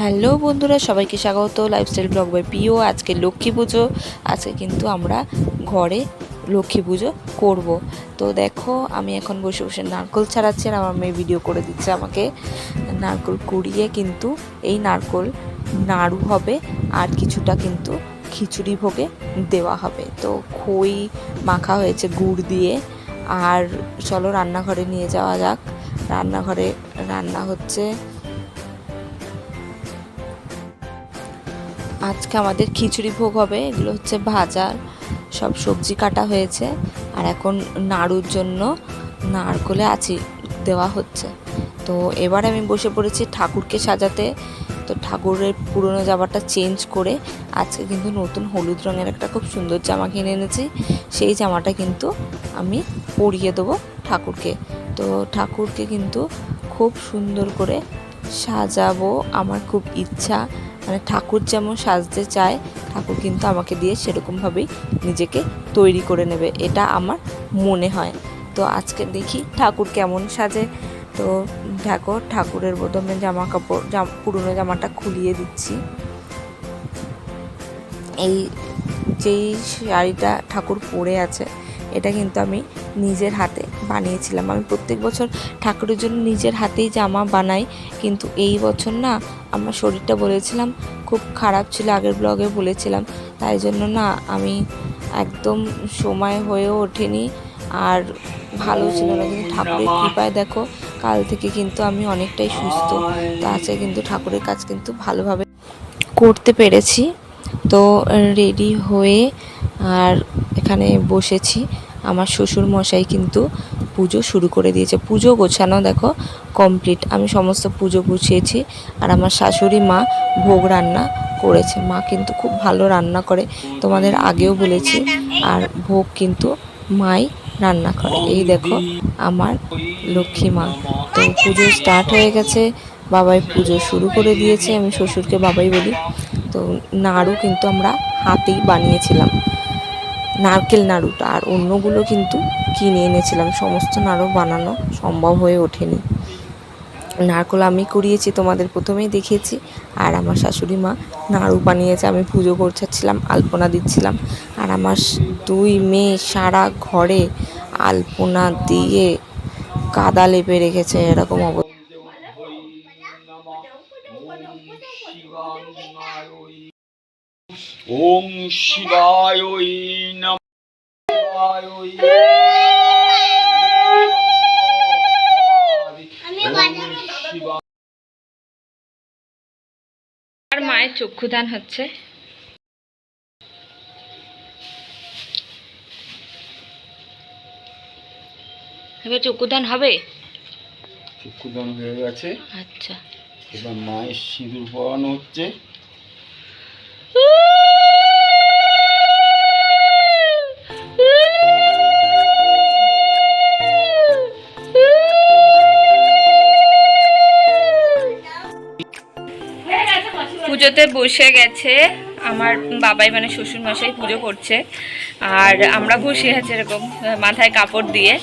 Hello বন্ধুরা, সবাইকে স্বাগত লাইফস্টাইল ব্লগ বাই পিও। আজকে লক্ষ্মী পুজো। আজকে কিন্তু আমরা ঘরে লক্ষ্মী পুজো করব। তো দেখো, আমি এখন বসে বসে নারকোল ছাড়াচ্ছি আর আমার মেয়ে ভিডিও করে দিচ্ছে আমাকে। নারকোল কুড়িয়ে কিন্তু এই নারকোল নাড়ু হবে আর কিছুটা কিন্তু খিচুড়ি ভোগে দেওয়া হবে। তো খই মাখা হয়েছে গুড় দিয়ে। আর চলো রান্নাঘরে নিয়ে যাওয়া যাক। রান্নাঘরে রান্না হচ্ছে। আজকে আমাদের খিচুড়ি ভোগ হবে। এগুলো হচ্ছে ভাজা, সব সবজি কাটা হয়েছে। আর এখন নাড়ুর জন্য নারকোলে আঁচি দেওয়া হচ্ছে। তো এবার আমি বসে পড়েছি ঠাকুরকে সাজাতে। তো ঠাকুরের পুরনো জামাটা চেঞ্জ করে আজকে কিন্তু নতুন হলুদ রঙের একটা খুব সুন্দর জামা কিনে এনেছি। সেই জামাটা কিন্তু আমি পরিয়ে দেবো ঠাকুরকে। তো ঠাকুরকে কিন্তু খুব সুন্দর করে সাজাবো। আমার খুব ইচ্ছা, মানে ঠাকুর যেমন সাজতে চায় ঠাকুর কিন্তু আমাকে দিয়ে সেরকমভাবেই নিজেকে তৈরি করে নেবে, এটা আমার মনে হয়। তো আজকে দেখি ঠাকুর কেমন সাজে। তো দেখো, ঠাকুরের প্রথমে জামা কাপড় পুরনো জামাটা খুলিয়ে দিচ্ছি। এই যেই শাড়িটা ঠাকুর পরে আছে এটা কিন্তু আমি নিজের হাতে বানিয়েছিলাম। আমি প্রত্যেক বছর ঠাকুরের জন্য নিজের হাতেই জামা বানাই, কিন্তু এই বছর না আমার শরীরটা বলেছিলাম খুব খারাপ ছিল, আগের ব্লগে বলেছিলাম, তাই জন্য না আমি একদম সময় হয়েও ওঠেনি আর ভালো ছিল না। কিন্তু ঠাকুরের কৃপায় দেখো কাল থেকে কিন্তু আমি অনেকটাই সুস্থ। তো আজকে কিন্তু ঠাকুরের কাজ কিন্তু ভালোভাবে করতে পেরেছি। তো রেডি হয়ে আর এখানে বসেছি। আমার শ্বশুর মশাই কিন্তু পুজো শুরু করে দিয়েছে। পুজো গোছানো দেখো কমপ্লিট। আমি সমস্ত পুজো গুছিয়েছি আর আমার শাশুড়ি মা ভোগ রান্না করেছে। মা কিন্তু খুব ভালো রান্না করে, তোমাদের আগেও বলেছি। আর ভোগ কিন্তু মাই রান্না করে। এই দেখো আমার লক্ষ্মী মা। তো পুজো স্টার্ট হয়ে গেছে, বাবাই পুজো শুরু করে দিয়েছে। আমি শ্বশুরকে বাবাই বলি। তো নাড়ু কিন্তু আমরা হাতেই বানিয়েছিলাম, নারকেল নাড়ুটা, আর অন্যগুলো কিন্তু কিনে এনেছিলাম। সমস্ত নাড়ু বানানো সম্ভব হয়ে ওঠেনি। নারকেল আমি কুড়িয়েছি, তোমাদের প্রথমেই দেখিয়েছি। আর আমার শাশুড়ি মা নাড়ু বানিয়েছে। আমি পুজো করছিলাম, আলপনা দিচ্ছিলাম। আর আমার দুই মেয়ে সারা ঘরে আলপনা দিয়ে কাদা লেপে রেখেছে, এরকম অবস্থা। ওম শিবায় নমঃ। আর মায়ের চক্ষুদান হচ্ছে। এবার চক্ষুদান হবে। চক্ষুদান হয়ে গেছে। আচ্ছা, এবার মায়ের সিঁদুর পরানো হচ্ছে। পুজোতে বসে গেছে আমার বাবাই, মানে শ্বশুর মশাই পুজো করছে আর আমরা বসে আছি এরকম মাথায় কাপড় দিয়ে।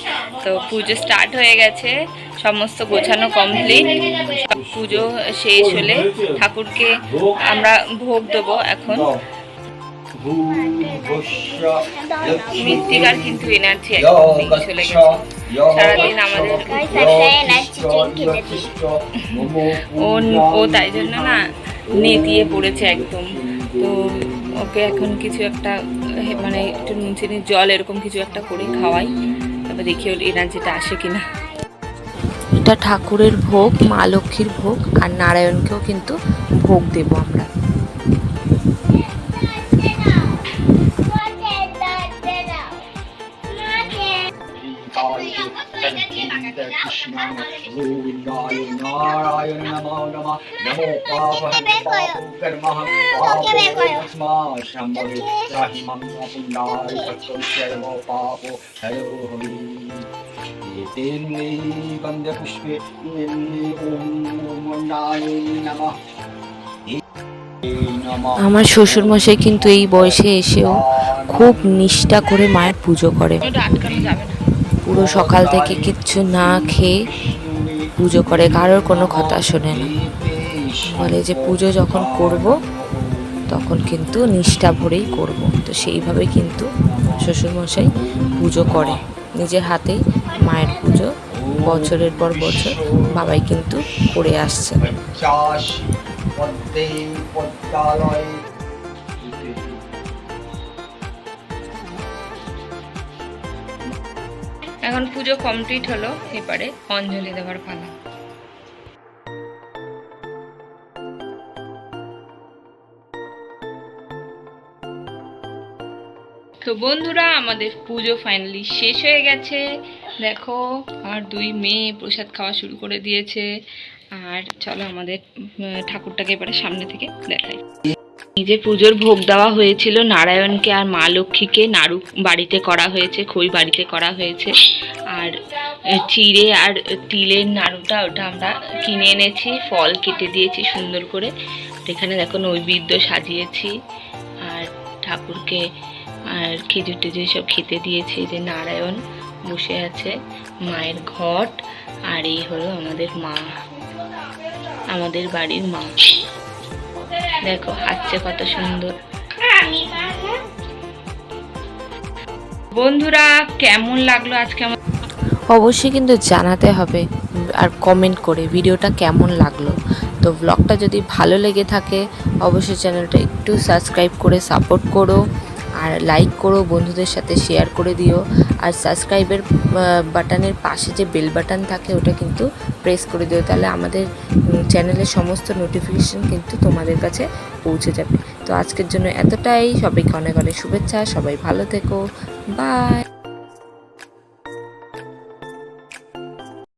তো পুজো স্টার্ট হয়ে গেছে, সমস্ত গোছানো কমপ্লিট। পুজো শেষ হলে ঠাকুরকে আমরা ভোগ দেবো। এখন মৃত্তিকার কিন্তু এনার্জি একদম চলে গেছে। সারাদিন আমাদের ও তাই জন্য না নেতিয়ে পড়েছে একদম। তো ওকে এখন কিছু একটা মানে একটু নুন চিনির জল এরকম কিছু একটা করে খাওয়াই, তবে দেখি ওর এনার্জিটা আসে কিনা। এটা ঠাকুরের ভোগ, মা লক্ষ্মীর ভোগ, আর নারায়ণকেও কিন্তু ভোগ দেব আমরা। কৃষ্ণ গোবিন্দায় নারায়ণ নমো নমঃ। নমো পাপহরে পাপকর্মঃ পাপমস্মাৎ সম্ভবে ত্রাহি মম পুণ্যায় সত্যস্য নমো পাপো হরো হরি। এতেন্নে গন্ধ পুষ্পে ওম নারায়ণ নমঃ। আমার শ্বশুরমশাই কিন্তু এই বয়সে এসেও খুব নিষ্ঠা করে মায়ের পুজো করে। পুরো সকাল থেকে কিচ্ছু না খেয়ে পুজো করে, কারোর কোনো কথা শোনে না। বলে যে পুজো যখন করব তখন কিন্তু নিষ্ঠা ভরেই করব। তো সেইভাবে কিন্তু শ্বশুরমশাই পুজো করে, নিজের হাতেই মায়ের পুজো বছরের পর বছর বাবাই কিন্তু করে আসছে। এখন পুজো কমপ্লিট হলো, এবারে অঞ্জলি দেওয়ার পালা। তো বন্ধুরা, আমাদের পুজো ফাইনালি শেষ হয়ে গেছে। দেখো আমার দুই মেয়ে প্রসাদ খাওয়া শুরু করে দিয়েছে। আর চলো আমাদের ঠাকুরটাকে এবারে সামনে থেকে দেখাই। নিজে পুজোর ভোগ দেওয়া হয়েছিল নারায়ণকে আর মা লক্ষ্মীকে। নাড়ু বাড়িতে করা হয়েছে, খই বাড়িতে করা হয়েছে। আর চিড়ে আর তিলের নাড়ুটা ওটা আমরা কিনে এনেছি, ফল কেটে দিয়েছি সুন্দর করে। এখানে দেখো নৈবেদ্য সাজিয়েছি আর ঠাকুরকে আর খেজুর টেজুর সব খেতে দিয়েছি। যে নারায়ণ বসে আছে, মায়ের ঘট। আর এই হলো আমাদের মা, আমাদের বাড়ির মা। দেখো হাঁটছে কত সুন্দর। বন্ধুরা, কেমন লাগলো আজকে আমার অবশ্যই কিন্তু জানাতে হবে, আর কমেন্ট করে ভিডিওটা কেমন লাগলো। তো ব্লগটা যদি ভালো লেগে থাকে অবশ্যই চ্যানেলটা একটু সাবস্ক্রাইব করে সাপোর্ট করো, আর লাইক করো, বন্ধুদের সাথে শেয়ার করে দিও। আর সাবস্ক্রাইবের বাটনের পাশে যে বেল বাটন থাকে ওটা কিন্তু প্রেস করে দিও, তাহলে আমাদের চ্যানেলের সমস্ত নোটিফিকেশন কিন্তু তোমাদের কাছে পৌঁছে যাবে। তো আজকের জন্য এতটাই। সবাইকে অনেক অনেক শুভেচ্ছা, সবাই ভালো থেকো, বাই।